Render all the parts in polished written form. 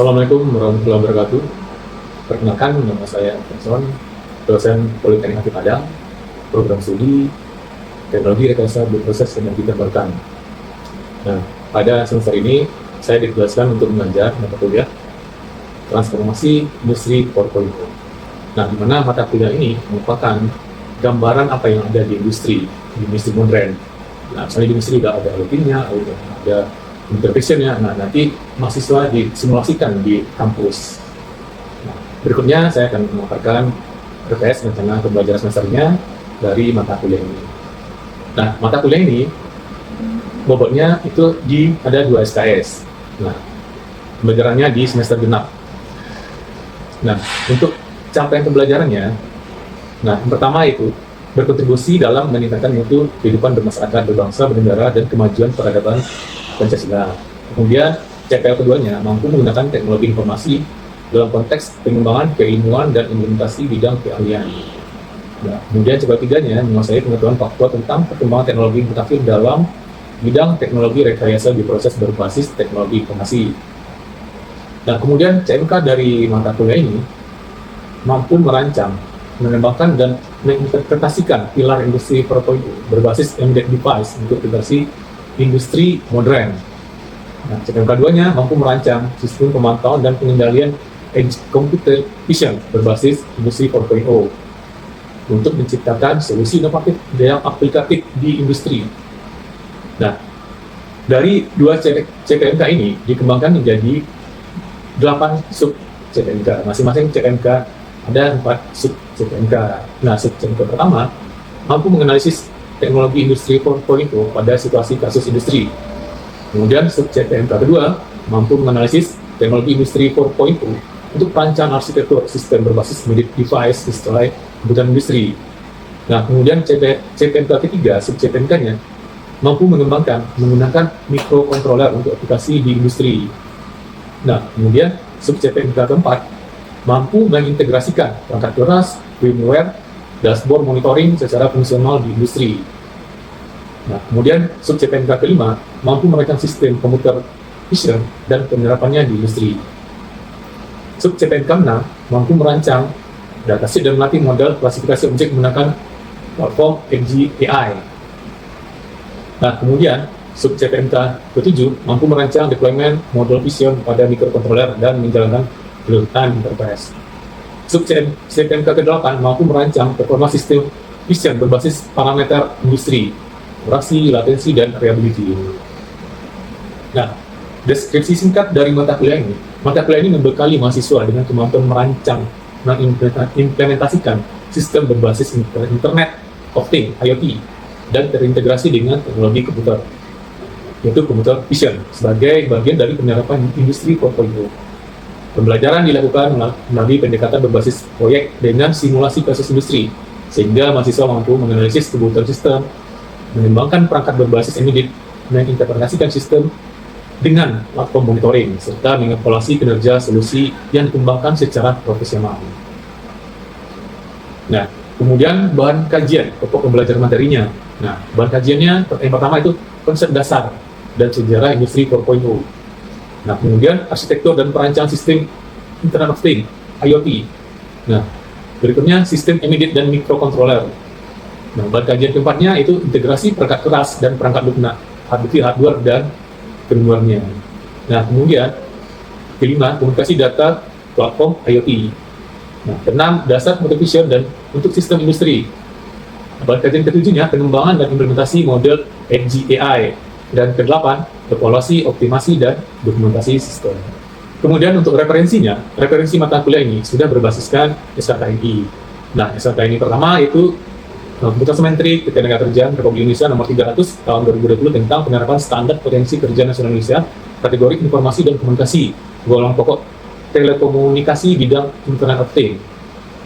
Assalamualaikum warahmatullahi wabarakatuh. Perkenalkan, nama saya Benson, dosen Politeknik Negeri Padang, program studi Teknologi Rekayasa Berproses Energi Terbarukan. Nah, pada semester ini saya ditugaskan untuk mengajar mata kuliah Transformasi Industri 4.0. Nah, di mana mata kuliah ini merupakan gambaran apa yang ada di industri modern. Nah, misalnya di industri ada rutinnya, ada interventionnya. Nah, nanti mahasiswa disimulasikan di kampus. Nah, berikutnya saya akan memaparkan RPS rencana pembelajaran semesternya dari mata kuliah ini. Nah, mata kuliah ini bobotnya itu ada 2 SKS. Nah, pembelajarannya di semester genap. Nah, untuk capaian pembelajarannya, yang pertama itu berkontribusi dalam meningkatkan mutu kehidupan bermasyarakat, berbangsa, bernegara, dan kemajuan peradaban Pancasila. Kemudian CPL keduanya mampu menggunakan teknologi informasi dalam konteks pengembangan keilmuan dan implementasi bidang keahlian. Nah, kemudian CPL tiganya menguasai pengetahuan faktual tentang perkembangan teknologi mutakhir dalam bidang teknologi rekayasa berproses berbasis teknologi informasi. Nah, kemudian CMK dari mata kuliah ini mampu merancang, mengembangkan dan menginterpretasikan pilar industri 4.0 berbasis embedded device untuk integrasi industri modern. Nah, CPM keduanya mampu merancang sistem pemantauan dan pengendalian edge computer vision berbasis industri 4.0 untuk menciptakan solusi inovatif yang aplikatif di industri. Nah, dari 2 CPMK ini dikembangkan menjadi 8 sub CPMK. Masing-masing CPMK ada 4 sub CPMK. Nah, sub CPMK pertama mampu menganalisis teknologi industri 4.0 pada situasi kasus industri. Kemudian sub CPMK kedua mampu menganalisis teknologi industri 4.0 untuk perancangan arsitektur sistem berbasis embedded device sesuai kebutuhan industri. Nah, kemudian CPMK ketiga, sub CPMK-nya mampu mengembangkan menggunakan microcontroller untuk aplikasi di industri. Nah, kemudian sub CPMK keempat mampu mengintegrasikan perangkat keras, firmware, dashboard monitoring secara fungsional di industri. Nah, kemudian sub CPMK kelima mampu merancang sistem komputer vision dan penerapannya di industri. Sub CPMK 6 mampu merancang dataset dan melatih model klasifikasi objek menggunakan platform Edge AI. Nah, kemudian sub CPMK ke-7 mampu merancang deployment model vision pada microcontroller dan menjalankan real-time interface. Sub CPMK ke-8 mampu merancang performa sistem vision berbasis parameter industri, durasi, latensi, dan reliability. Nah, deskripsi singkat dari mata kuliah ini membekali mahasiswa dengan kemampuan merancang dan implementasikan sistem berbasis Internet of Things (IoT) dan terintegrasi dengan teknologi komputer, yaitu computer vision, sebagai bagian dari penerapan industri 4.0. Pembelajaran dilakukan melalui pendekatan berbasis proyek dengan simulasi kasus industri, sehingga mahasiswa mampu menganalisis kebutuhan sistem, mengembangkan perangkat berbasis embedded, menginterpretasikan sistem dengan platform monitoring, serta mengevaluasi kinerja solusi yang dikembangkan secara profesional. Nah, kemudian bahan kajian, pokok pembelajaran materinya. Nah, bahan kajiannya yang pertama itu konsep dasar dan sejarah industri 4.0. Nah, kemudian arsitektur dan perancangan sistem Internet of Things (IoT). Nah, berikutnya sistem embedded dan microcontroller. Nah, bahan kajian keempatnya itu integrasi perangkat keras dan perangkat lunak, hardware dan firmware-nya. Nah, kemudian kelima, komunikasi data platform IoT. Nah, keenam, dasar computer vision dan untuk sistem industri. Bahan kajian ketujuhnya, pengembangan dan implementasi model Edge AI. Dan kedelapan, evaluasi, optimasi, dan dokumentasi sistem. Kemudian untuk referensi mata kuliah ini sudah berbasiskan SKKNI. Nah, SKKNI pertama itu Komputer-Sentrik Ketenagakerjaan Republik Indonesia nomor 300 tahun 2020 tentang penerapan standar potensi kerja nasional Indonesia, kategori informasi dan komunikasi, golongan pokok telekomunikasi bidang Internet of Things.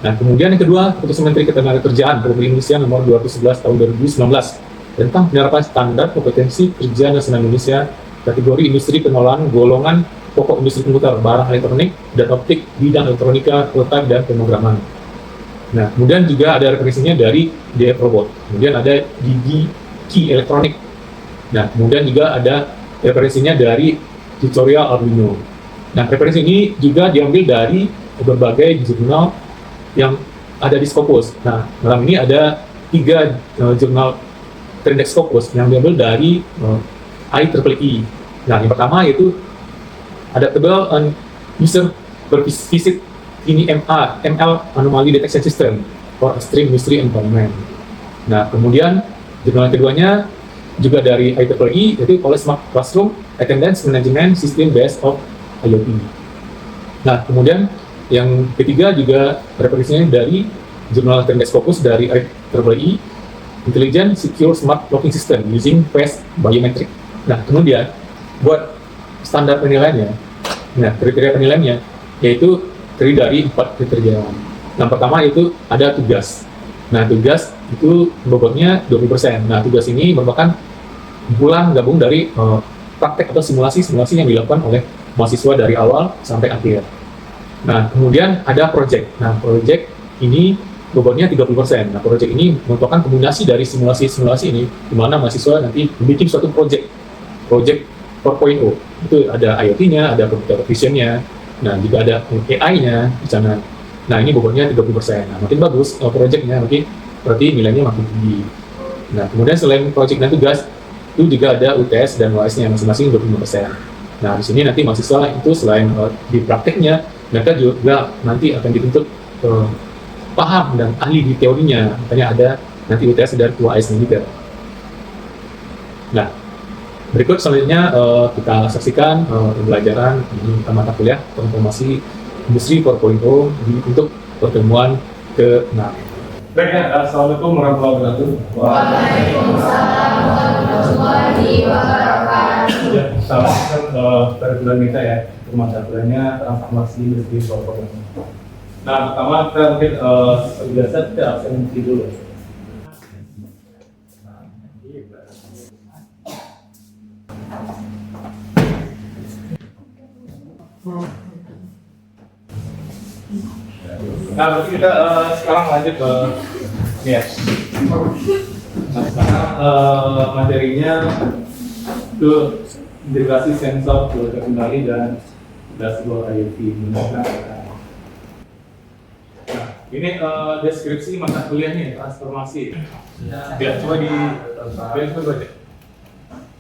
Nah, kemudian yang kedua, Komputer-Sentrik Ketenagakerjaan Republik Indonesia nomor 211 tahun 2019 tentang penerapan standar kompetensi kerja nasional Indonesia, kategori industri pengolahan golongan pokok industri komputer, barang elektronik, dan optik, bidang elektronika, prototype, dan pemrograman. Nah, kemudian juga ada referensinya dari DF Robot. Kemudian ada Gigi Key Elektronik. Nah, kemudian juga ada referensinya dari tutorial Arduino. Nah, referensi ini juga diambil dari berbagai jurnal yang ada di Scopus. Nah, dalam ini ada 3 jurnal terindeks Scopus yang diambil dari IEEE. Nah, yang pertama yaitu Adaptable User Visit ini ML Anomaly Detection System for Extreme Industry Environment. Nah, kemudian jurnal keduanya juga dari IEEE, yaitu College Smart Classroom Attendance Management System Based of IoT. Nah, kemudian yang ketiga juga referensinya dari jurnal terindeks Scopus dari IEEE, Intelligent Secure Smart Locking System using Face Biometric. Nah, kemudian buat standar penilaiannya, nah kriteria penilaiannya yaitu terdiri dari 4 kriteria. Yang pertama itu ada tugas. Nah, tugas itu bobotnya 20%. Nah, tugas ini merupakan kumpulan gabung dari praktek atau simulasi-simulasi yang dilakukan oleh mahasiswa dari awal sampai akhir. Nah, kemudian ada project. Nah, project ini bobotnya 30%. Nah, project ini merupakan kombinasi dari simulasi-simulasi ini, di mana mahasiswa nanti membuat suatu project 4.0. Itu ada IoT-nya, ada computer vision-nya, nah juga ada AI-nya di sana. Nah, ini bobotnya 30%. Nah, makin bagus project-nya, berarti nilainya makin tinggi. Nah, kemudian selain project dan tugas, itu juga ada UTS dan UAS-nya masing-masing 25%. Nah, di sini nanti mahasiswa itu selain di prakteknya, mereka juga nanti akan dituntut paham dan ahli di teorinya. Makanya ada nanti UTS dan UAS-nya juga. Nah, berikut selanjutnya kita saksikan pembelajaran di mata kuliah Transformasi Industri 4.0 untuk pertemuan ke-6. Baik ya, Assalamualaikum warahmatullahi wabarakatuh. Waalaikumsalam warahmatullahi wabarakatuh. Ya, salah kurikulum kita ya, mata kuliahnya Transformasi Industri 4.0. Nah, pertama kita mungkin biasa kita absensi dulu. Nah, berarti kita sekarang lanjut ke ya. Nah, sekarang materinya ke integrasi sensor, keluarga kendali dan dashboard IoT. Nah, ini deskripsi mata kuliahnya transformasi. Ya, coba di baca.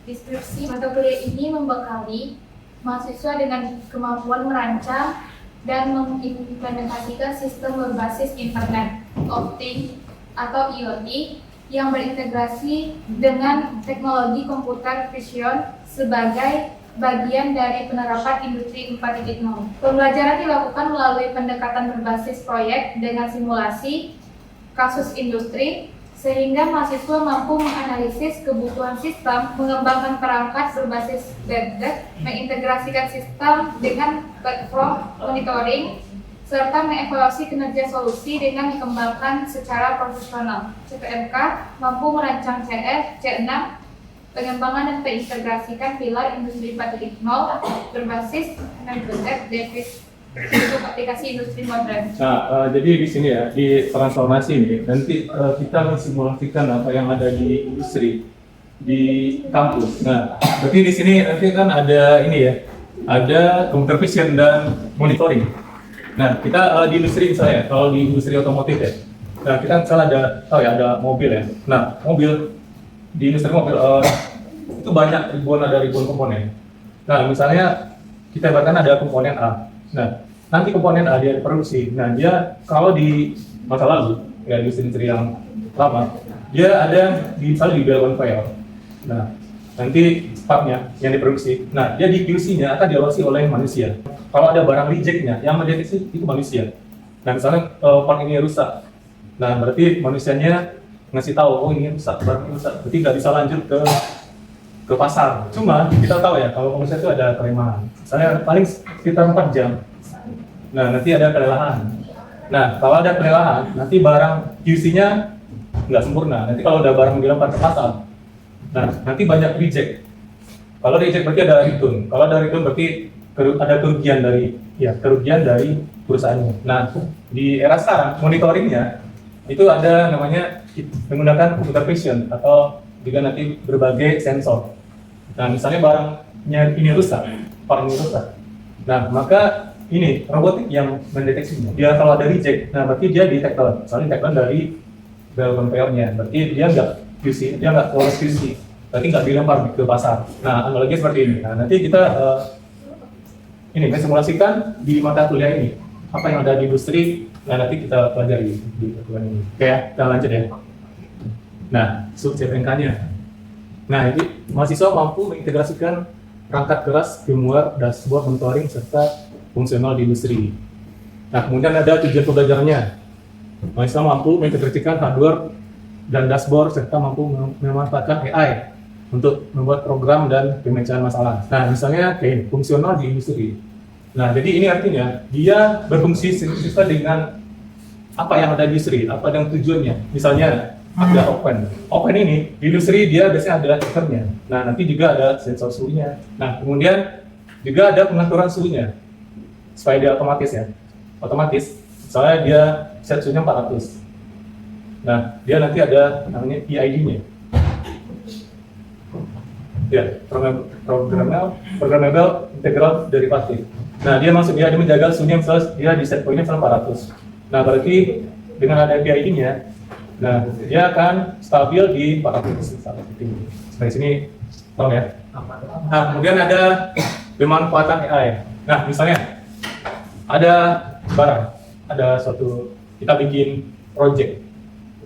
Deskripsi mata kuliah ini membekali mahasiswa dengan kemampuan merancang dan mengimplementasikan sistem berbasis Internet of Things atau IoT yang berintegrasi dengan teknologi komputer vision sebagai bagian dari penerapan Industri 4.0. Pembelajaran dilakukan melalui pendekatan berbasis proyek dengan simulasi kasus industri, sehingga mahasiswa mampu menganalisis kebutuhan sistem, mengembangkan perangkat berbasis bedrock, mengintegrasikan sistem dengan platform monitoring, serta mengevaluasi kinerja solusi dengan dikembangkan secara profesional. CPMK mampu merancang CF, C6, pengembangan dan mengintegrasikan pilar Industri 4.0 berbasis embedded device untuk aplikasi industri modern. Nah, jadi di sini ya, di transformasi ini nanti kita mensimulasikan apa yang ada di industri di kampus. Nah, berarti di sini nanti kan ada ini ya, ada computer vision dan monitoring. Nah, kita di industri misalnya, kalau di industri otomotif ya, nah kita misalnya ada mobil ya. Nah, mobil di industri mobil itu banyak ada ribuan komponen. Nah, misalnya kita bahkan ada komponen A. Nah, nanti komponen A dia diproduksi. Nah, dia kalau di masa lalu, ya di industri yang lama, dia ada misalnya di dalam file. Nah, nanti partnya yang diproduksi. Nah, dia di QC-nya akan diawasi oleh manusia. Kalau ada barang reject-nya, yang mendeteksi itu manusia. Nah, misalnya part ini rusak. Nah, berarti manusianya ngasih tahu, oh ini rusak, barang ini rusak. Berarti nggak bisa lanjut ke pasar. Cuma kita tahu ya, kalau manusia itu ada kelemahan. Misalnya paling sekitar 4 jam. Nah, nanti ada kelelahan. Nah, kalau ada kelelahan, nanti barang QC-nya nggak sempurna. Nanti kalau udah barang dilempar ke pasar, nah nanti banyak reject. Kalau reject berarti ada return. Kalau ada return berarti ada kerugian dari perusahaannya. Nah, di era sekarang monitoringnya itu ada namanya menggunakan computer vision atau juga nanti berbagai sensor. Nah, misalnya barangnya ini rusak, part ini rusak. Nah, maka ini robotik yang mendeteksinya. Dia kalau ada reject, nah berarti dia detector. Soalnya detector dari bel conveyor-nya. Berarti dia nggak QC, dia nggak lolos QC. Berarti nggak dilempar ke pasar. Nah, analogi seperti ini. Nah, nanti kita ini mensimulasikan di mata kuliah ini apa yang ada di industri. Nah, nanti kita pelajari di pertemuan ini. Oke ya, kita lanjut ya. Nah, sub CPNK-nya. Nah, ini mahasiswa mampu mengintegrasikan perangkat keras, firmware, dashboard, monitoring, serta fungsional di industri. Nah, kemudian ada tujuan pembelajarannya. Mahasiswa mampu mengintegrasikan hardware dan dashboard, serta mampu memanfaatkan AI untuk membuat program dan pemecahan masalah. Nah, misalnya kayak fungsional di industri. Nah, jadi ini artinya dia berfungsi sesuai dengan apa yang ada di industri, apa yang tujuannya. Misalnya ada oven ini di industri dia biasanya ada checkernya. Nah, nanti juga ada sensor suhunya. Nah, kemudian juga ada pengaturan suhunya supaya dia otomatis ya, otomatis. Misalnya dia set suhunya 400. Nah, dia nanti ada namanya PID-nya. Ya, programmable integral derivative. Nah, dia maksudnya dia menjaga suhunya misalnya dia di set point-nya misalnya 400. Nah, berarti dengan ada PID-nya, nah, dia akan stabil di 400 seperti ini. Seperti sini, paham ya? Nah, kemudian ada pemanfaatan AI. Nah, misalnya ada barang, ada suatu kita bikin project.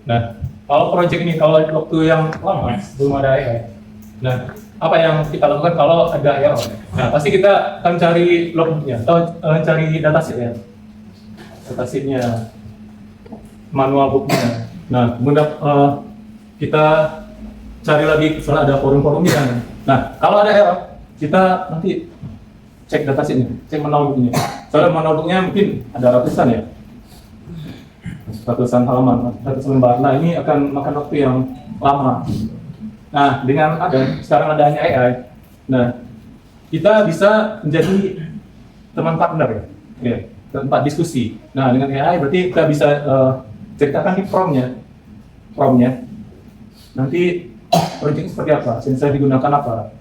Nah, kalau project ini kalau waktu yang lama belum ada AI. Nah, apa yang kita lakukan kalau ada error? Nah, pasti kita akan cari logbooknya atau cari dataset ya, datasetnya, manual booknya. Nah, kemudian kita cari lagi soal ada forum-forumnya. Nah, kalau ada error, kita nanti cek datasetnya, cek manual booknya. Soalnya manual booknya mungkin ada ratusan ya, ratusan halaman, ratusan lembar. Nah, ini akan makan waktu yang lama. Nah, dengan sekarang adanya AI, nah kita bisa menjadi teman partner ya, tempat diskusi. Nah, dengan AI berarti kita bisa ceritakan di promnya. Nanti project seperti apa, sensor digunakan apa.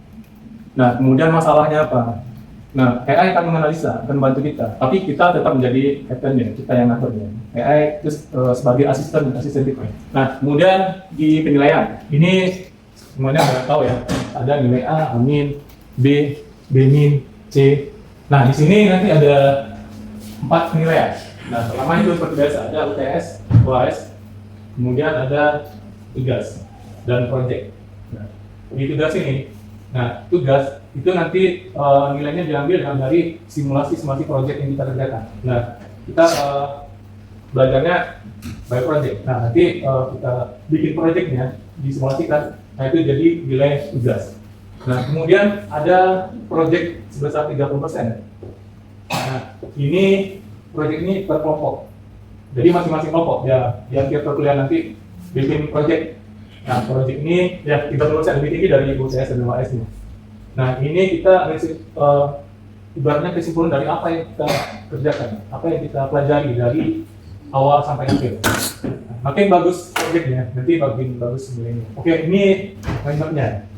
Nah, kemudian masalahnya apa. Nah, AI akan menganalisa, akan membantu kita. Tapi kita tetap menjadi captain-nya, kita yang ngaturnya. AI itu sebagai asisten kita. Nah, kemudian di penilaian, ini semuanya udah tahu ya. Ada nilai A, min, B, min, C. Nah, di sini nanti ada 4 penilaian. Nah, pertama itu seperti biasa, ada UTS, UAS, kemudian ada tugas dan proyek. Nah, di tugas ini, nah tugas itu nanti nilainya diambil dari simulasi proyek yang kita kerjakan. Nah, kita belajarnya by project. Nah, nanti kita bikin proyeknya, disimulasikan, nah itu jadi nilai tugas. Nah, kemudian ada proyek sebesar 30%. Nah, ini proyek ini per kelompok. Jadi masing-masing kelompok ya, yang tiap kuliah nanti bikin proyek. Nah, proyek ini ya 30% lebih tinggi dari UTS dan UAS nya. Nah, ini kita ibaratnya kesimpulan dari apa yang kita kerjakan, apa yang kita pelajari dari awal sampai akhir. Makin bagus proyeknya, nanti makin bagus nilainya. Oke, ini mindmapnya.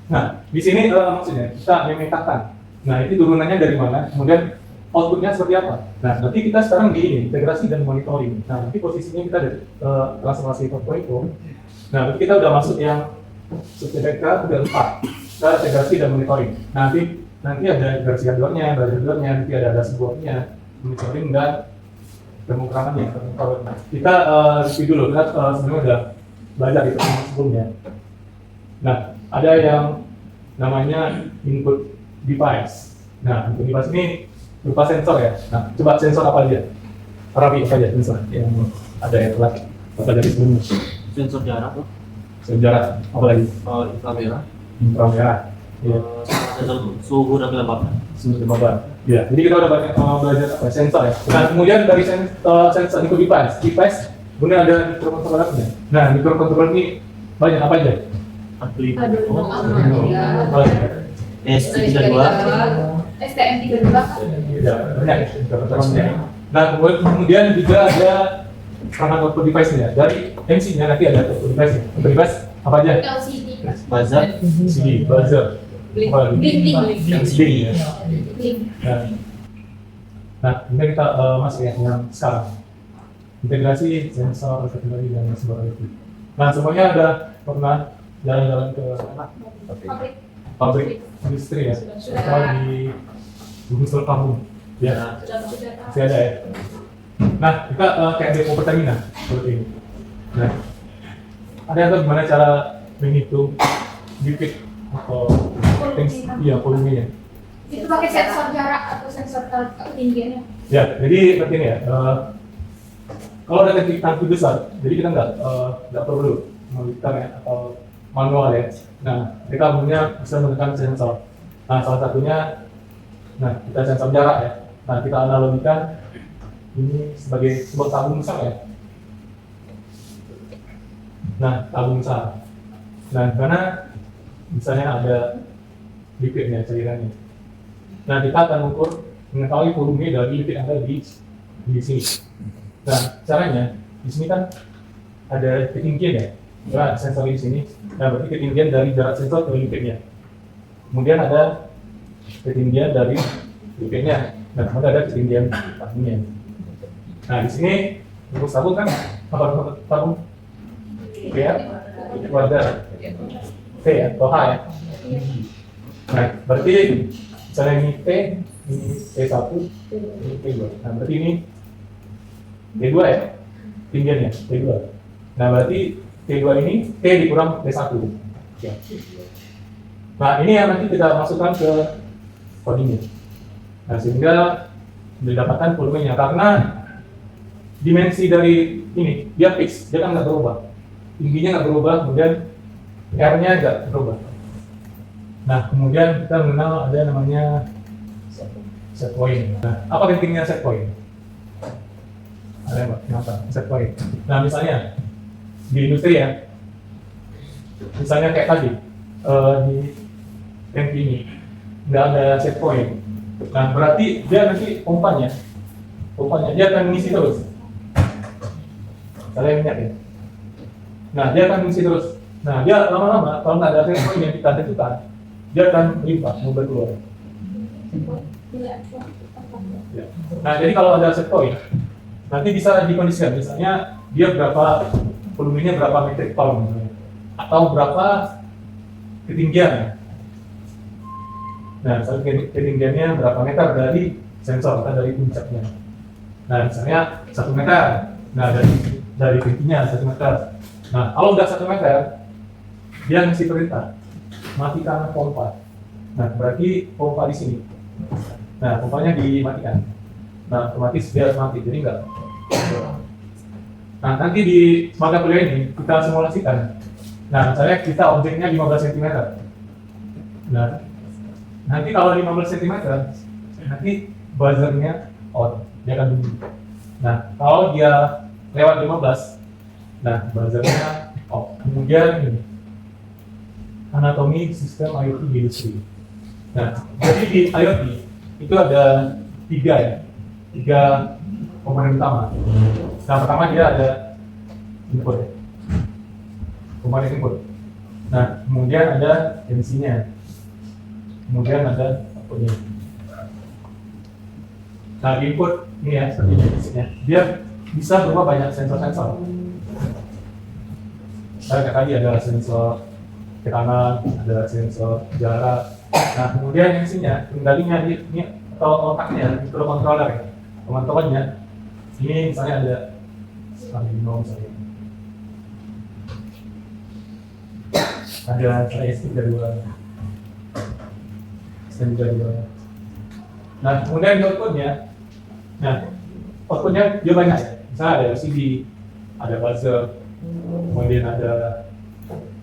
Nah, di sini maksudnya kita memetakan. Nah, itu turunannya dari mana, kemudian outputnya seperti apa. Nah, nanti kita sekarang di ini, integrasi dan monitoring. Nah, nanti posisinya kita dari transformasi 4.0. Nah, nanti kita udah masuk yang CPNK udah 4. Kita integrasi dan monitoring. Nah, nanti ada integrasi hardware-nya, nanti ada dashboard-nya, monitoring dan pemrogramannya. Kita review dulu, kita sebelumnya udah belajar di pertemuan sebelumnya. Nah, ada yang namanya input device. Nah, input device ini berupa sensor ya. Nah, coba sensor apa aja? Rapi apa aja sensor yang ada yang telah apa dari sebelumnya? Sensor jarak tuh. Sensor jarak apa lagi? Inframerah. Inframerah. Ya. Sensor suhu dan kelembapan. Suhu dan kelembapan. Ya. Jadi kita udah banyak belajar sensor ya. Nah, kemudian dari sensor input device, kemudian ada mikrokontrolernya. Nah, mikrokontroler ini banyak apa aja? Arduino, ST32, STM32. Ya, banyak mikrokontrolernya. Nah, kemudian juga ada perangkat output device-nya. Dari MC-nya nanti ada output device-nya. Output device apa aja? LCD. buzzer, CD, buzzer, Blink. LCD ya. Blink. Nah, Nah, kemudian kita masuk ya yang sekarang. Integrasi sensor, teknologi dan sebagainya. Nah, semuanya ada pernah jalan-jalan ke Pabrik. pabrik industri ya, Sudah. atau di Gusel kampung. Ya, Sudah. masih ada ya. Nah, kita kayak depo Pertamina seperti ini. Nah, ada yang tahu gimana cara menghitung bibit atau volumenya? Itu pakai sensor jarak atau sensor ketinggiannya. Ya, jadi seperti ini ya. Kalau ada tangki besar, jadi kita nggak perlu menghitung ya atau manual ya. Nah, kita umumnya bisa menggunakan sensor. Nah, salah satunya, nah kita sensor jarak ya. Nah, kita analogikan ini sebagai sebuah tabung besar ya. Nah, tabung besar. Nah, karena misalnya ada liquidnya, cairannya. Nah, kita akan mengetahui volume dari liquid yang ada di sini. Nah, caranya di sini kan ada ketinggian ya, nah, sensor di sini. Nah, berarti ketinggian dari jarak sensor ke liquidnya. Kemudian ada ketinggian dari liquidnya, dan kemudian ada ketinggian tabungnya. Nah, di sini untuk tabung kan apa tabung? Oke ya, kuadrat. T ya, atau H ya. Nah, berarti misalnya ini T, ini T1, ini T2. Nah, berarti ini T2 ya, tinggiannya T2. Nah, berarti T2 ini T dikurang T1. Ya. Nah, ini yang nanti kita masukkan ke codingnya. Nah, sehingga didapatkan volumenya karena dimensi dari ini dia fix, dia kan nggak berubah. Tingginya nggak berubah, kemudian R-nya nggak berubah. Nah, kemudian kita mengenal ada namanya set point. Nah, apa pentingnya set point? Ada Mbak, kenapa set point? Nah, misalnya di industri ya, misalnya kayak tadi di tank ini nggak ada set point. Nah, berarti dia nanti pompanya dia akan mengisi terus. Kalian ingat ya? Nah, dia akan mengisi terus. Nah, dia lama-lama kalau nggak ada set point yang kita tentukan, dia akan melimpah, mau berkeluar. Ya. Nah, jadi kalau ada set point, nanti bisa dikondisikan, misalnya dia berapa volumenya berapa metric ton misalnya, atau berapa ketinggiannya. Nah, misalnya ketinggiannya berapa meter dari sensor atau dari puncaknya. Nah, misalnya 1 meter. Nah, dari pintunya 1 meter. Nah, kalau udah 1 meter, dia ngasih perintah matikan pompa. Nah, berarti pompa di sini. Nah, pompanya dimatikan. Nah, otomatis dia mati, jadi enggak. Nah, nanti di mata kuliah ini kita simulasikan. Nah, misalnya kita objeknya 15 cm. Nah, nanti kalau 15 cm, nanti buzzernya on, dia akan bunyi. Nah, kalau dia lewat 15, nah buzzernya off. Kemudian ini, anatomi sistem IoT di industri. Nah, jadi di IoT itu ada 3 komponen utama. Nah, pertama dia ada input ya. Komponen input. Nah, kemudian ada MC-nya. Kemudian ada output-nya. Nah, input ini ya, seperti ini. Dia bisa berubah banyak sensor-sensor. Kayak tadi ada sensor tekanan, ada sensor jarak. Nah, kemudian MC-nya, kendalinya ini atau otaknya, microcontroller ya. Teman-temannya, ini misalnya ada Arduino misalnya. Ada STM32. Nah, kemudian di output-nya, nah, output-nya dia banyak ya. Misalnya ada LCD, ada buzzer, kemudian ada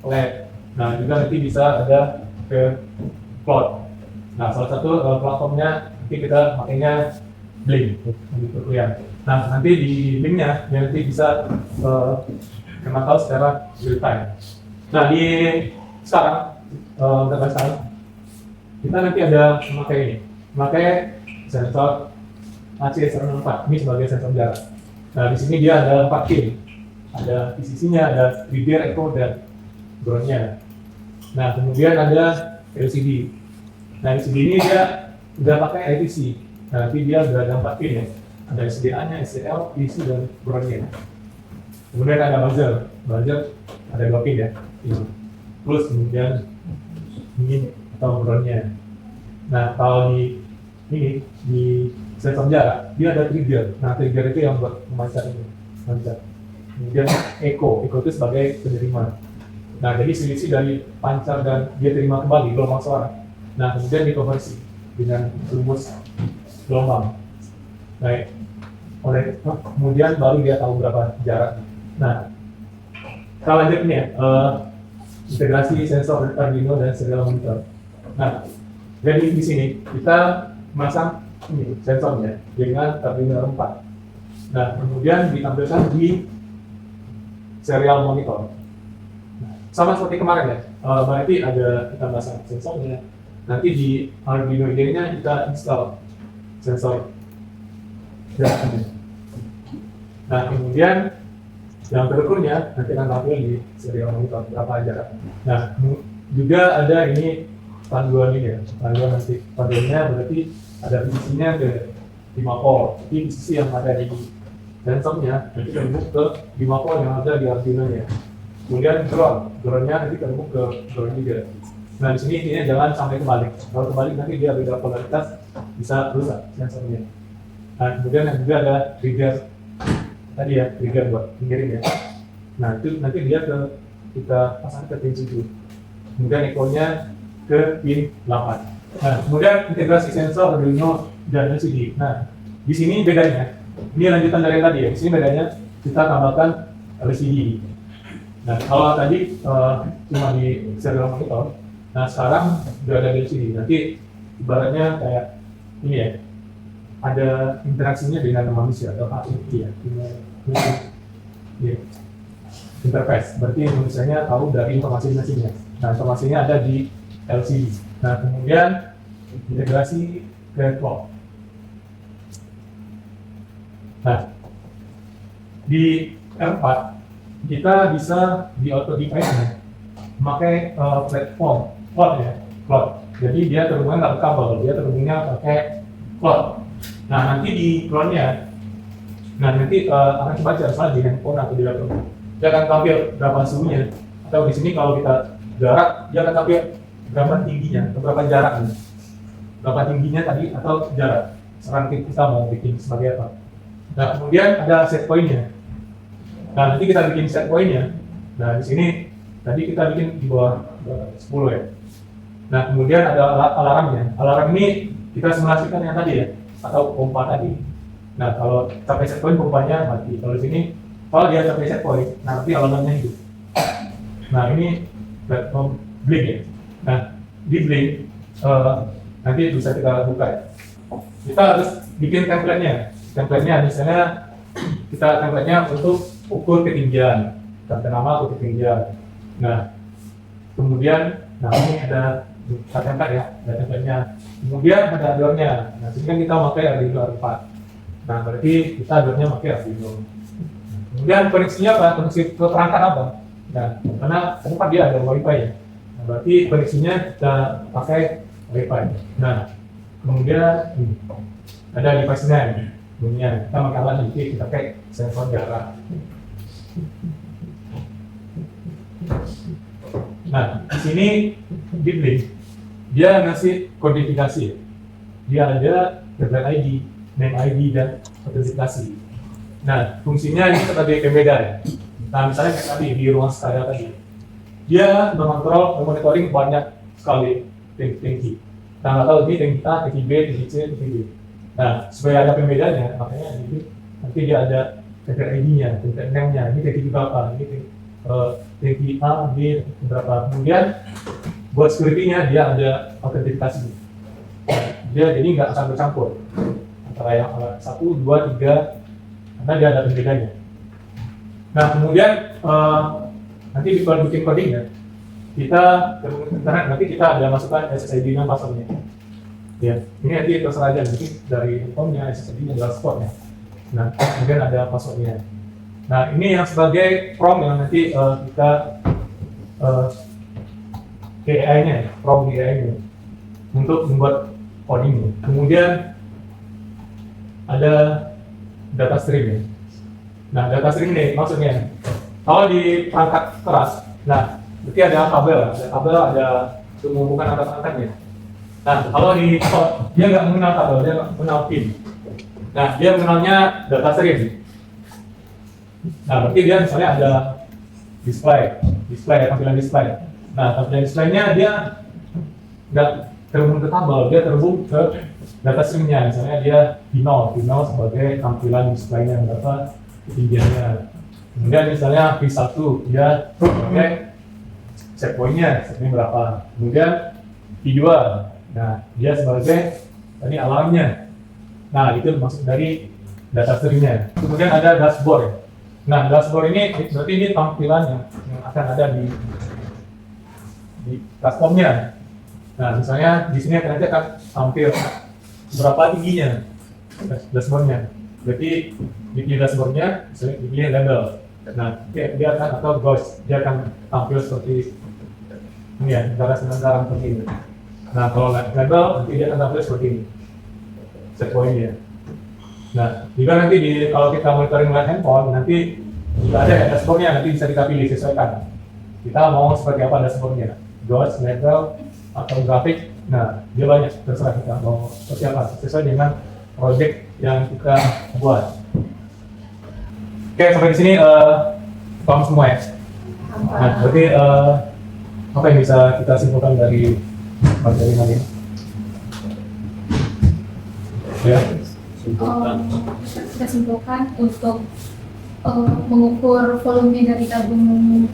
LED. Nah, juga nanti bisa ada ke cloud. Nah, salah satu platformnya nanti kita makanya Blink untuk kuliah. Nah, nanti di Blink-nya ya nanti bisa memantau secara real time. Nah, di sekarang kita nanti ada memakai sensor AC104 ini sebagai sensor jarak. Nah, di sini dia ada 4 pin, ada PCC-nya, ada reader, echo, dan ground-nya. Nah, kemudian ada LCD. Nah, LCD ini dia udah pakai ITC. Nah, nanti dia ada 4 pin ya. Ada SDA-nya, SDL, PC, dan ground-nya. Kemudian ada buzzer ada 2 pin ya. Plus kemudian ini atau ground-nya. Nah, kalau di sensor jarak, dia ada trigger. Nah, trigger itu yang buat memancar ini. Kemudian echo itu sebagai penerima. Nah, jadi selisih dari pancar dan dia terima kembali gelombang suara. Nah, kemudian dikonversi dengan rumus gelombang. Baik. Kemudian baru dia tahu berapa jarak. Nah, kita lanjut nih ya, integrasi sensor Arduino dan serial monitor. Nah, jadi di sini kita masang ini sensornya dengan Arduino 4. Nah, kemudian ditampilkan di serial monitor. Nah, sama seperti kemarin ya, berarti ada kita masang sensornya. Nanti di Arduino IDE-nya kita install sensor jaraknya. Nah, kemudian yang terukurnya nanti akan tampil di serial monitor berapa jarak. Nah, juga ada ini panduan ini ya, panduannya berarti ada posisinya ke 5 volt. Jadi posisi yang ada di sensornya nanti terhubung ke 5 volt yang ada di Arduino-nya. Kemudian ground-nya nanti terhubung ke ground juga. Nah, di sini intinya jangan sampai kebalik. Kalau kebalik nanti dia beda polaritas, bisa rusak sensornya. Nah, kemudian juga ada trigger tadi ya, trigger buat pengirim ya. Nah, itu nanti dia kita pasang ke pin 7. Kemudian echo-nya ke pin 8. Nah, kemudian integrasi sensor Arduino dan LCD. Nah, di sini bedanya. Ini lanjutan dari yang tadi ya. Di sini bedanya kita tambahkan LCD. Nah, kalau tadi cuma di serial monitor. Nah, sekarang sudah ada LCD. Nanti ibaratnya kayak ini ya. Ada interaksinya dengan manusia atau API ya. Interface. Berarti manusianya tahu dari informasinya. Nah, informasinya ada di LCD. Nah, kemudian integrasi ke clock. Nah, di R4 kita bisa di auto device-nya memakai platform cloud ya, cloud. Jadi dia terhubungnya nggak kabel, dia terhubungnya pakai cloud. Nah, nanti di cloud-nya, nanti akan kebaca misalnya di handphone atau di laptop. Dia akan tampil berapa suhunya. Atau di sini kalau kita jarak, dia akan tampil berapa tingginya, atau berapa jaraknya. Berapa tingginya tadi atau jarak. Sekarang kita mau bikin sebagai apa. Nah, kemudian ada set point-nya. Nah, nanti kita bikin set point-nya. Nah, di sini tadi kita bikin di bawah 10 ya. Nah, kemudian ada alarmnya. Alarm ini kita simulasikan yang tadi ya, atau pompa tadi. Nah, kalau sampai set point pompanya mati. Kalau di sini, kalau dia sampai set point, nanti alarmnya hidup. Nah, ini platform blink ya. Nah, di blink nanti bisa kita buka ya. Kita harus bikin template-nya. Template-nya misalnya kita template-nya untuk ukur ketinggian, tanda nama ukur ketinggian. Nah, kemudian ini ada template ya, ada template-nya. Kemudian ada adornya. Nah, sini kan kita pakai Arduino 4. Nah, berarti kita adornya pakai Arduino. Kemudian koneksinya apa? Koneksi ke perangkat apa? Nah, karena tempat dia ada WiFi ya. Nah, berarti koneksinya kita pakai WiFi. Nah, kemudian ada device name. Bunyinya kita pakai alat nanti kita pakai sensor jarak. Nah, di sini di Blink dia ngasih kodifikasi. Dia ada template ID, name ID dan autentikasi. Nah, fungsinya ini sebagai pembeda ya. Nah, misalnya kayak tadi di ruang SCADA tadi, dia mengontrol, monitoring banyak sekali tangki. Nah, nggak tahu ini tangki A, tangki B, tangki C, tangki D. Nah, supaya ada pembedanya, makanya ini nanti dia ada template ID-nya, template name-nya. Ini tangki berapa? Ini tangki A, B, berapa? Kemudian buat security-nya dia ada autentifikasi. Dia jadi nggak akan bercampur antara yang alat 1, 2, 3, karena dia ada pembedanya. Nah, kemudian nanti di bikin codingnya kita terhubung internet, nanti kita ada masukkan SSID dengan passwordnya. Ya, ini nanti terserah aja, nanti dari handphonenya, SSID-nya, adalah spotnya. Nah, kemudian ada passwordnya. Nah, ini yang sebagai prompt yang nanti kita ke AI-nya, prompt di AI-nya untuk membuat coding. Kemudian ada data stream ya. Nah, data stream ini maksudnya kalau di perangkat keras, nah berarti ada kabel, ada penghubungan antar perangkatnya. Nah, kalau di cloud dia nggak mengenal kabel, dia nggak mengenal pin. Nah, dia mengenalnya data stream. Nah, berarti dia misalnya ada display, tampilan display. Nah, tampilan displaynya dia nggak terhubung ke kabel, dia terhubung ke data streamnya. Misalnya dia P0 sebagai tampilan displaynya berapa ketinggiannya. Kemudian misalnya P1 dia sebagai set point-nya berapa. Kemudian P2, nah dia sebagai tadi alarmnya. Nah, itu maksud dari data streamnya. Kemudian ada dashboard. Nah, dashboard ini berarti ini tampilan yang akan ada di platformnya. Nah, misalnya di sini nanti akan tampil berapa tingginya dashboardnya. Berarti di dashboardnya misalnya dipilih label. Nah, dia akan atau ghost, dia akan tampil seperti ini ya, sementara seperti ini. Nah, kalau label nanti dia akan tampil seperti ini, set point-nya. Nah, juga nanti kalau kita monitoring live handphone, nanti jika ada dashboardnya nanti bisa kita pilih sesuaikan. Kita mau seperti apa dashboardnya, ghost, label, atau grafik. Nah, dia banyak, terserah kita mau seperti apa, sesuai dengan project yang kita buat. Oke, sampai di sini paham semua ya? Nah, berarti apa yang bisa kita simpulkan dari materi hari ini? Ya? Kita simpulkan untuk mengukur volume dari tabung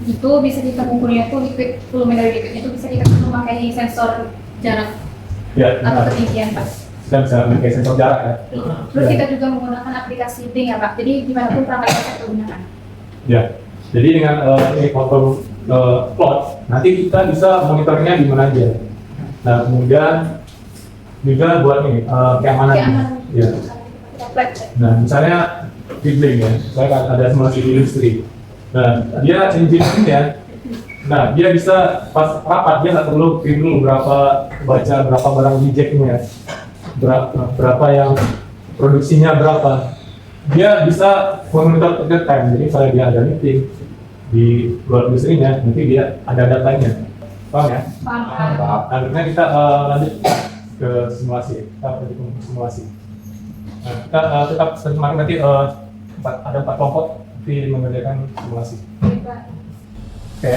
itu bisa kita mengukurnya itu volume dari liquid itu bisa kita memakai sensor jarak Ya, atau ketinggian, Pak. Kita bisa memakai sensor jarak ya? Terus kita juga menggunakan aplikasi Bing ya, Pak. Jadi dimanapun perangkat yang kita gunakan. Ya, jadi dengan ini kontrol plot, nanti kita bisa monitoringnya di mana aja. Nah, kemudian juga buat ini keamanan. Ya. Nah, misalnya Bing ya, saya ada simulasi di industri. Nah, dia engineering-nya, nah dia bisa pas rapat dia nggak perlu print dulu baca berapa barang reject-nya, berapa yang produksinya berapa. Dia bisa monitor real time. Jadi kalau dia ada meeting di luar industrinya, nanti dia ada datanya. Paham ya? Paham. Nah, kita lanjut ke simulasi. Kita lanjut ke simulasi. Nah, kita tetap semangat nanti ada 4 kelompok nanti mengerjakan simulasi. Oke.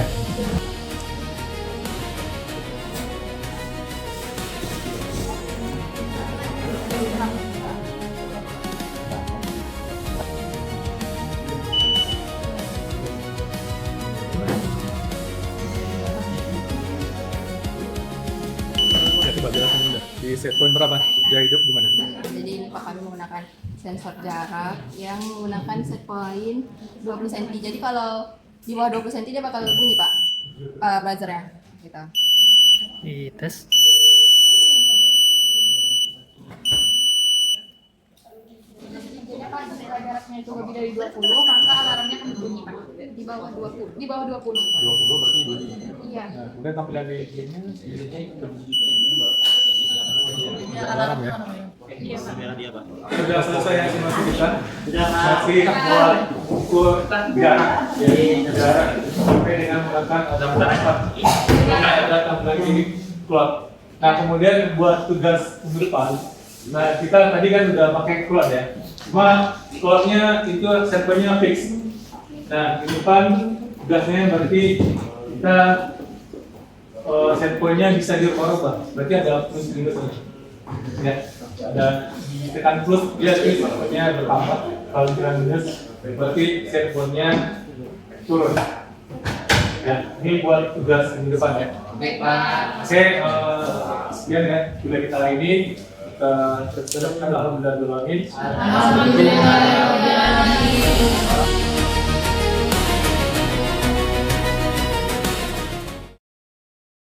Di set point berapa? Dia hidup gimana? Jadi Pak kami menggunakan sensor jarak yang menggunakan set point 20 cm. Jadi kalau di bawah 20 cm dia bakal bunyi Pak, buzzernya gitu. Di tes. Jadi Pak, setelah jaraknya itu lebih dari 20, maka alarmnya akan berbunyi, Pak. Di bawah 20. Di bawah 20. 20 berarti bunyi. Iya. Nah, kemudian tampilan di gamenya alarm ya. Iya, Pak. Kamera dia, Pak. Sudah selesai ya simulasi kita. Sudah, Pak. Masih buat ukur jarak, jadi jarak sampai dengan menggunakan ada tampilan ini cloud. Nah, kemudian buat tugas minggu depan, nah kita tadi kan udah pakai cloud ya. Cuma cloudnya itu servernya fix. Nah, minggu depan tugasnya berarti kita set point-nya bisa dirubah. Berarti ada plus minusnya. Ya, ada ditekan plus dia set point-nya bertambah. Kalau ditekan minus berarti set point-nya turun. Ya, ini buat tugas minggu depan ya. Baik, Pak. Oke, sekian ya sudah kita hari ini. Kita teruskan alhamdulillah. Alhamdulillah.